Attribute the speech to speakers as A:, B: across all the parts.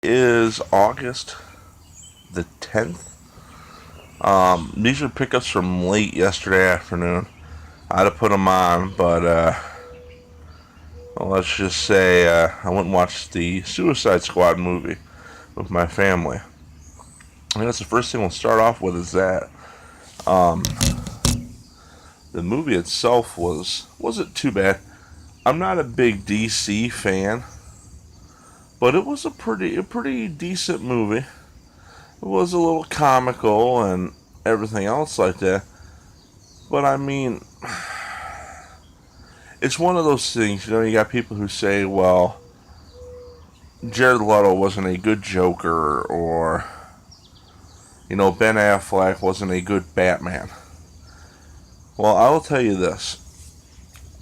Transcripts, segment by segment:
A: Is August the 10th. These are pickups from late yesterday afternoon. I'd have put them on, but well, let's just say I went and watched the Suicide Squad movie with my family. And that's the first thing we'll start off with is that the movie itself wasn't too bad. I'm not a big DC fan, but it was a pretty decent movie. It was a little comical and everything else like that. But I mean, it's one of those things, you got people who say, well, Jared Leto wasn't a good Joker, or, Ben Affleck wasn't a good Batman. Well, I will tell you this.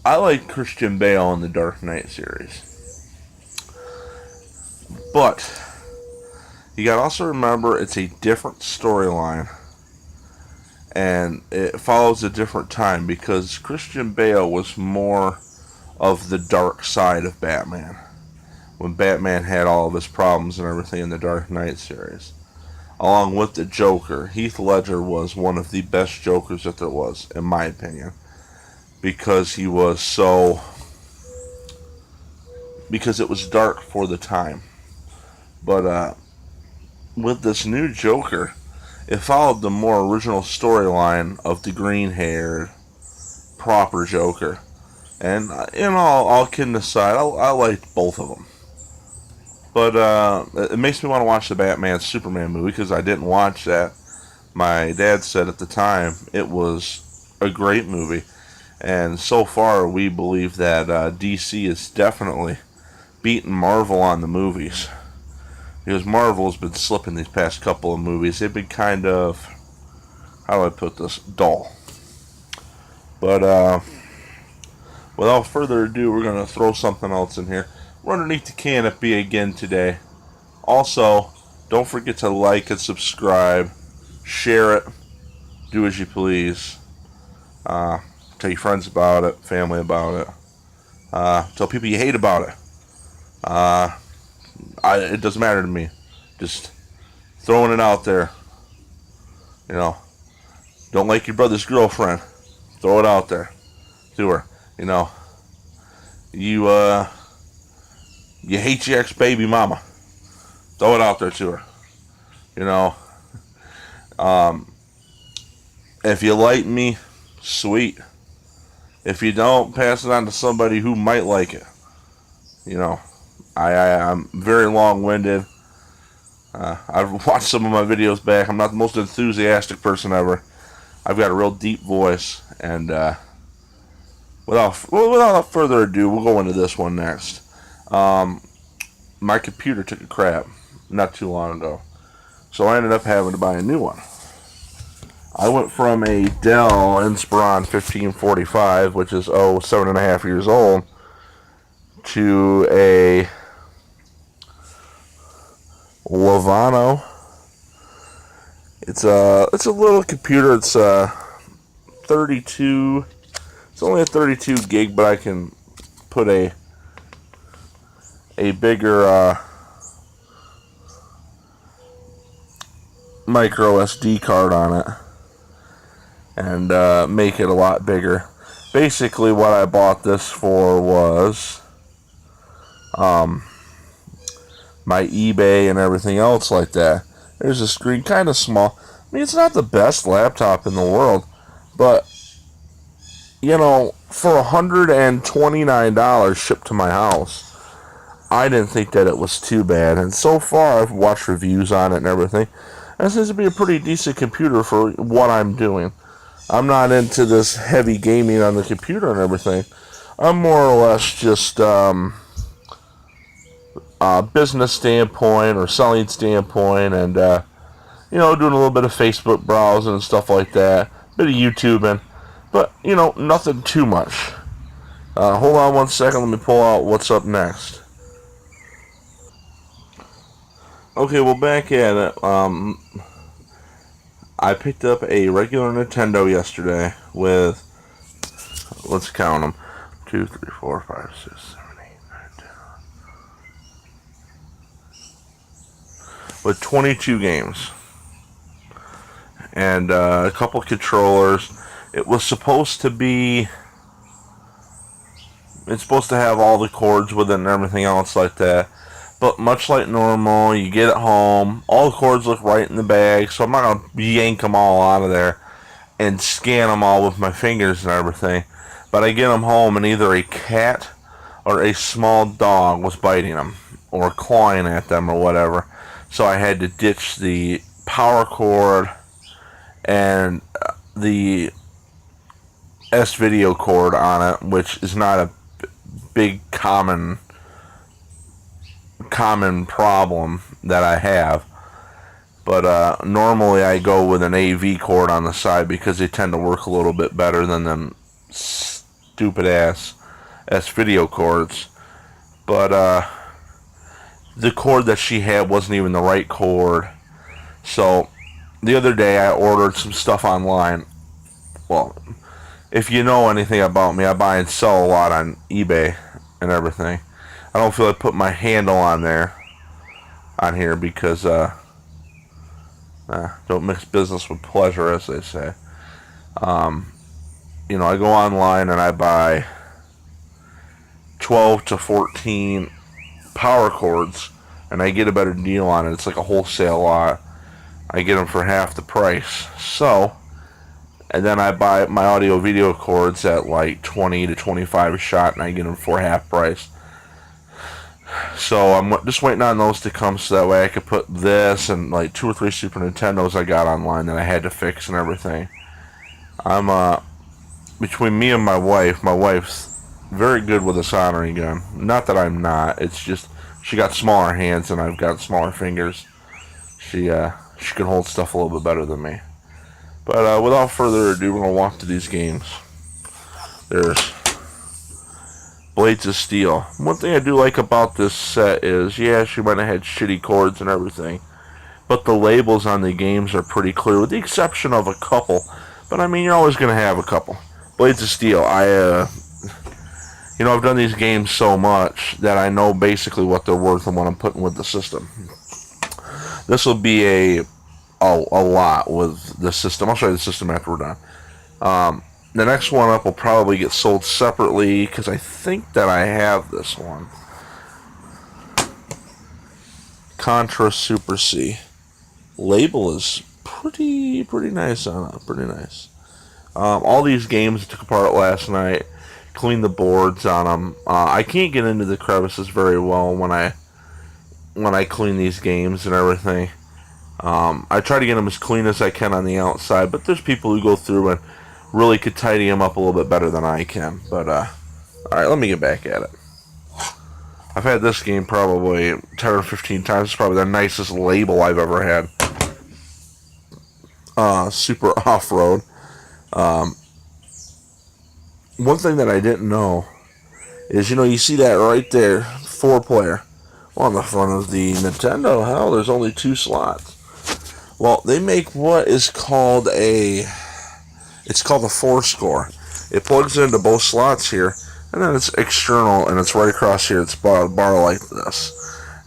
A: I like Christian Bale in the Dark Knight series. But you gotta also remember it's a different storyline. And it follows a different time because Christian Bale was more of the dark side of Batman. When Batman had all of his problems and everything in the Dark Knight series. Along with the Joker, Heath Ledger was one of the best Jokers that there was, in my opinion. Because he was because it was dark for the time. But with this new Joker, it followed the more original storyline of the green-haired, proper Joker. And, all kidding aside, I liked both of them. But it makes me want to watch the Batman Superman movie because I didn't watch that. My dad said at the time it was a great movie. And so far, we believe that DC is definitely beating Marvel on the movies. Because Marvel has been slipping these past couple of movies. They've been kind of, how do I put this, dull. But without further ado, we're going to throw something else in here. We're underneath the canopy again today. Also, don't forget to like and subscribe. Share it. Do as you please. Tell your friends about it. Family about it. Tell people you hate about it. It doesn't matter to me. Just throwing it out there. Don't like your brother's girlfriend. Throw it out there to her. You hate your ex-baby mama. Throw it out there to her. If you like me, sweet. If you don't, pass it on to somebody who might like it. I'm very long-winded. I've watched some of my videos back. I'm not the most enthusiastic person ever. I've got a real deep voice. And without further ado, we'll go into this one next. My computer took a crap not too long ago. So I ended up having to buy a new one. I went from a Dell Inspiron 1545, which is 7.5 years old, to a Lenovo. It's a little computer. It's 32. It's only a 32 gig, but I can put a bigger micro SD card on it and make it a lot bigger. Basically, what I bought this for was my eBay and everything else like that. There's a screen, kind of small. I mean, it's not the best laptop in the world, but for $129 shipped to my house, I didn't think that it was too bad. And so far, I've watched reviews on it and everything, and it seems to be a pretty decent computer for what I'm doing. I'm not into this heavy gaming on the computer and everything. I'm more or less just business standpoint or selling standpoint, and doing a little bit of Facebook browsing and stuff like that, a bit of YouTubing, but nothing too much. Hold on one second, let me pull out what's up next. Okay, well, back at it. I picked up a regular Nintendo yesterday with, let's count them, 2, 3, 4, 5, 6, 7, 8, 9, 10. with 22 games and a couple controllers. It was supposed to be. It's supposed to have all the cords with it and everything else like that. But much like normal, you get it home. All the cords look right in the bag, so I'm not going to yank them all out of there and scan them all with my fingers and everything. But I get them home, and either a cat or a small dog was biting them or clawing at them or whatever. So I had to ditch the power cord and the S-video cord on it, which is not a big common problem that I have. But normally I go with an AV cord on the side because they tend to work a little bit better than them stupid ass S-video cords. But the cord that she had wasn't even the right cord. So the other day I ordered some stuff online. Well, if you know anything about me, I buy and sell a lot on eBay and everything. I don't feel like putting my handle on here because don't mix business with pleasure, as they say. I go online and I buy 12 to 14 power cords, and I get a better deal on it. It's like a wholesale lot. I get them for half the price. And then I buy my audio video cords at like 20 to 25 a shot, and I get them for half price. So I'm just waiting on those to come so that way I could put this and like 2 or 3 Super Nintendos I got online that I had to fix and everything. Between me and my wife's very good with a soldering gun. Not that I'm not, it's just she got smaller hands and I've got smaller fingers. She can hold stuff a little bit better than me. But without further ado, we're going to walk through these games. There's Blades of Steel. One thing I do like about this set is, yeah, she might have had shitty cords and everything, but the labels on the games are pretty clear, with the exception of a couple. But I mean, you're always going to have a couple. Blades of Steel. I've done these games so much that I know basically what they're worth and what I'm putting with the system. This will be a lot with the system. I'll show you the system after we're done. The next one up will probably get sold separately because I think that I have this one. Contra Super C. Label is pretty nice on it. Pretty nice. All these games I took apart last night. Cleaned the boards on them. I can't get into the crevices very well when I clean these games and everything. I try to get them as clean as I can on the outside, but there's people who go through and really could tidy them up a little bit better than I can. But alright, let me get back at it. I've had this game probably 10 or 15 times. It's probably the nicest label I've ever had. Super Off-Road. One thing that I didn't know is, you see that right there, 4-player. Well, on the front of the Nintendo, hell, there's only 2 slots. Well, they make what is called it's called a 4-score. It plugs into both slots here, and then it's external, and it's right across here. It's a bar like this.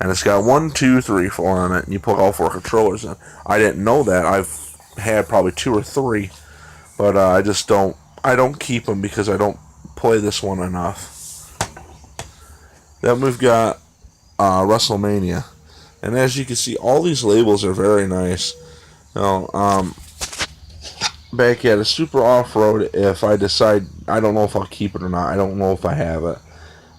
A: And it's got 1, 2, 3, 4 on it, and you plug all 4 controllers in. I didn't know that. I've had probably 2 or 3, but I don't keep them because I don't play this one enough. Then we've got WrestleMania. And as you can see, all these labels are very nice. Back at a Super Off-Road, if I decide, I don't know if I'll keep it or not. I don't know if I have it.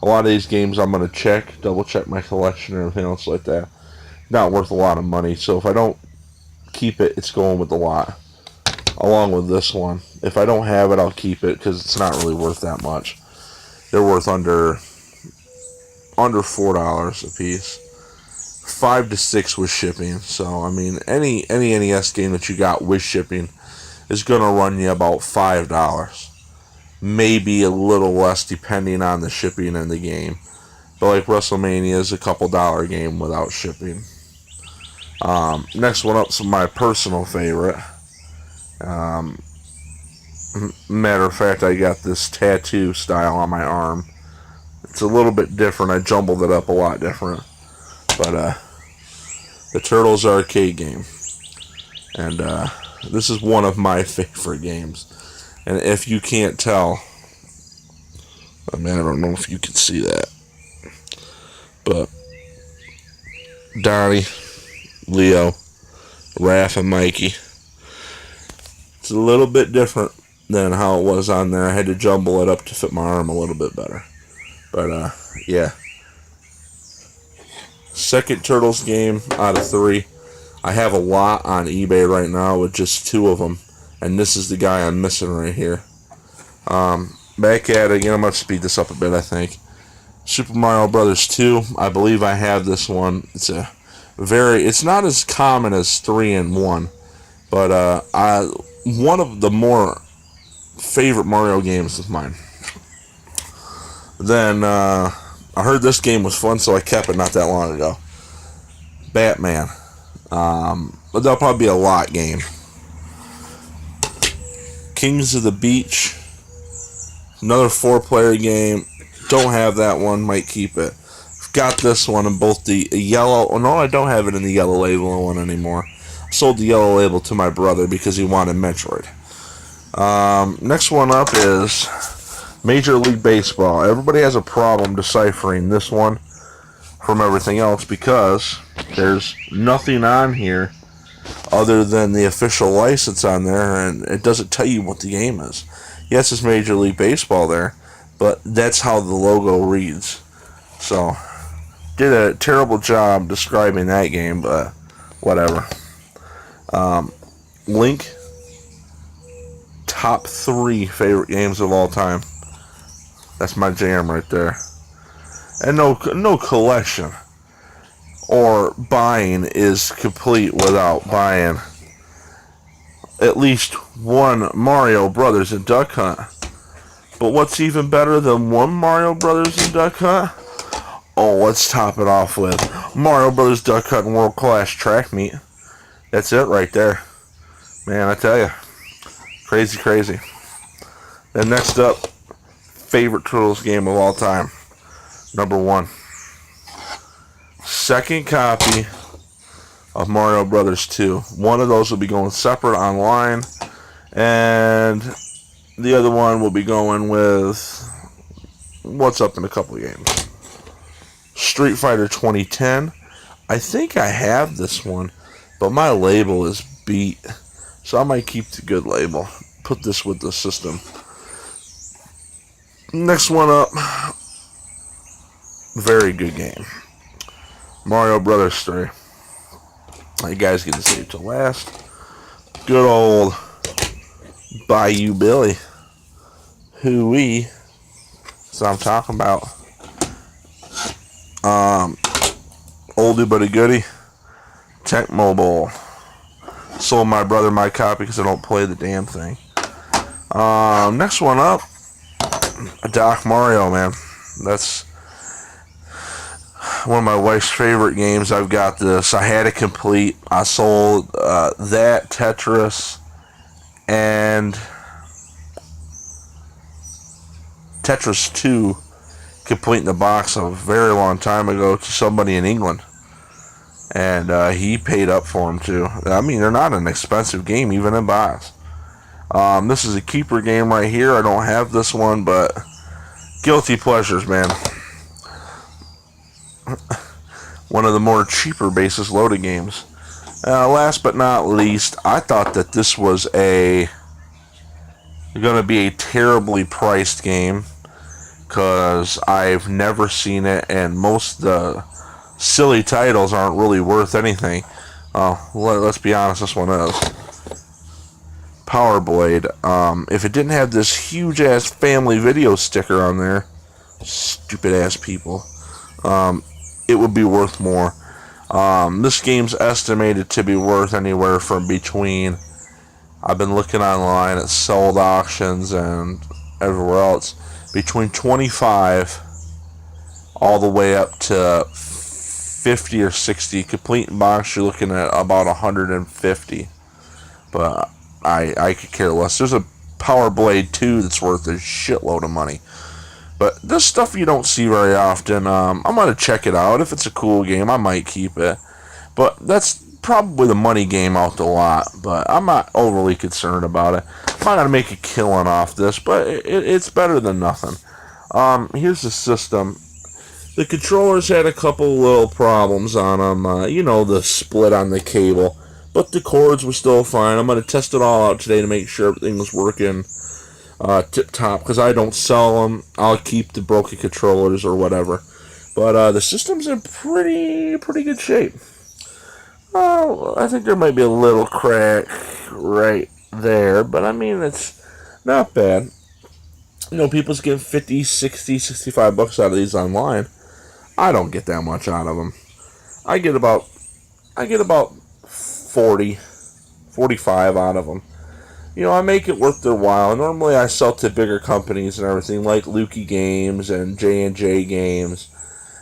A: A lot of these games I'm going to double check my collection and everything else like that. Not worth a lot of money, so if I don't keep it, it's going with the lot. Along with this one. If I don't have it, I'll keep it because it's not really worth that much. They're worth under $4 a piece. 5 to 6 with shipping. So I mean, any NES game that you got with shipping is going to run you about $5. Maybe a little less depending on the shipping and the game. But like WrestleMania is a couple $1 game without shipping. Next one up's my personal favorite. Matter of fact, I got this tattoo style on my arm. It's a little bit different. I jumbled it up a lot different. But the Turtles arcade game. And this is one of my favorite games. And if you can't tell, I mean, I don't know if you can see that, but Donnie, Leo, Raph, and Mikey. It's a little bit different than how it was on there. I had to jumble it up to fit my arm a little bit better. But, yeah. Second Turtles game out of 3. I have a lot on eBay right now with just 2 of them. And this is the guy I'm missing right here. Back at it again. I'm going to speed this up a bit, I think. Super Mario Brothers 2. I believe I have this one. It's not as common as 3 and 1. But one of the more favorite Mario games of mine. Then I heard this game was fun, so I kept it not that long ago. Batman. But that'll probably be a lot game. Kings of the Beach. Another 4-player game. Don't have that one. Might keep it. Got this one in both the yellow. Oh, no, I don't have it in the yellow label one anymore. I sold the yellow label to my brother because he wanted Metroid. Next one up is Major League Baseball. Everybody has a problem deciphering this one from everything else because there's nothing on here other than the official license on there, and it doesn't tell you what the game is. Yes, it's Major League Baseball there, but that's how the logo reads. So, did a terrible job describing that game, but whatever. Link, top 3 favorite games of all time. That's my jam right there. And no collection or buying is complete without buying at least one Mario Brothers and Duck Hunt. But what's even better than one Mario Brothers and Duck Hunt? Oh, let's top it off with Mario Brothers Duck Hunt and World Class Track Meet. That's it right there. Man, I tell you. Crazy, crazy. And next up, favorite Turtles game of all time. Number 1. Second copy of Mario Brothers 2. One of those will be going separate online, and the other one will be going with what's up in a couple of games. Street Fighter 2010. I think I have this one, but my label is beat, so I might keep the good label. Put this with the system. Next one up. Very good game. Mario Brothers 3. You guys get to save till last. Good old Bayou Billy. Hooey. That's what I'm talking about. Oldie but a goodie. Tecmo Bowl. Sold my brother my copy because I don't play the damn thing. Next one up. Doc Mario, man. That's one of my wife's favorite games. I've got this. I had it complete. I sold that, Tetris, and Tetris 2 complete in the box a very long time ago to somebody in England. And he paid up for them too. I mean, they're not an expensive game, even in box. This is a keeper game right here. I don't have this one, but guilty pleasures, man. One of the more cheaper basis loaded games. Last but not least, I thought that this was going to be a terribly priced game because I've never seen it, and most of the silly titles aren't really worth anything. Let's be honest, this one is. Power Blade. If it didn't have this huge ass family video sticker on there, stupid ass people, it would be worth more. This game's estimated to be worth anywhere from between, I've been looking online at sold auctions and everywhere else, between 25 all the way up to 50 or 60. Complete box, you're looking at about 150. But I could care less. There's a Power Blade 2 that's worth a shitload of money. But this stuff you don't see very often. I'm going to check it out. If it's a cool game, I might keep it. But that's probably the money game out the lot. But I'm not overly concerned about it. I'm not gonna make a killing off this, but it's better than nothing. Here's the system. The controllers had a couple little problems on them. The split on the cable. But the cords were still fine. I'm going to test it all out today to make sure everything was working tip-top. Because I don't sell them. I'll keep the broken controllers or whatever. But the system's in pretty good shape. I think there might be a little crack right there. But, I mean, it's not bad. People's getting 50, 60, 65 bucks out of these online. I don't get that much out of them. I get about 40, 45 out of them. I make it worth their while. Normally I sell to bigger companies and everything like Lukey Games and J&J Games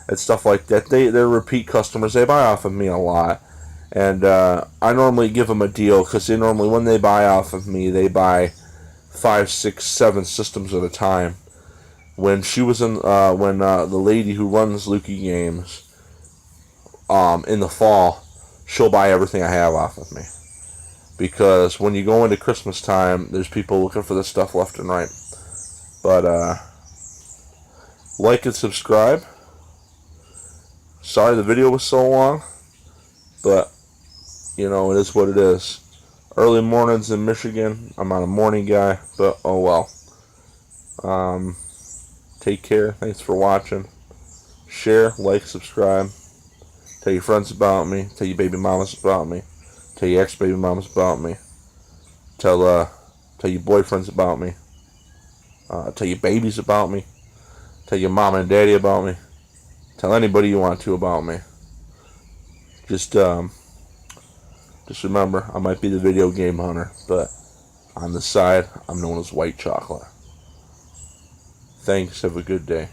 A: and stuff like that. They're repeat customers. They buy off of me a lot. And I normally give them a deal because they normally, when they buy off of me, they buy 5, 6, 7 systems at a time. When she was the lady who runs Lukey Games, in the fall, she'll buy everything I have off of me. Because when you go into Christmas time, there's people looking for this stuff left and right. But, like and subscribe. Sorry the video was so long, but, it is what it is. Early mornings in Michigan. I'm not a morning guy, but oh well. Take care. Thanks for watching. Share, like, subscribe. Tell your friends about me. Tell your baby mamas about me. Tell your ex-baby mamas about me. Tell your boyfriends about me. Tell your babies about me. Tell your mama and daddy about me. Tell anybody you want to about me. Just remember, I might be the video game hunter, but on the side, I'm known as White Chocolate. Thanks. Have a good day.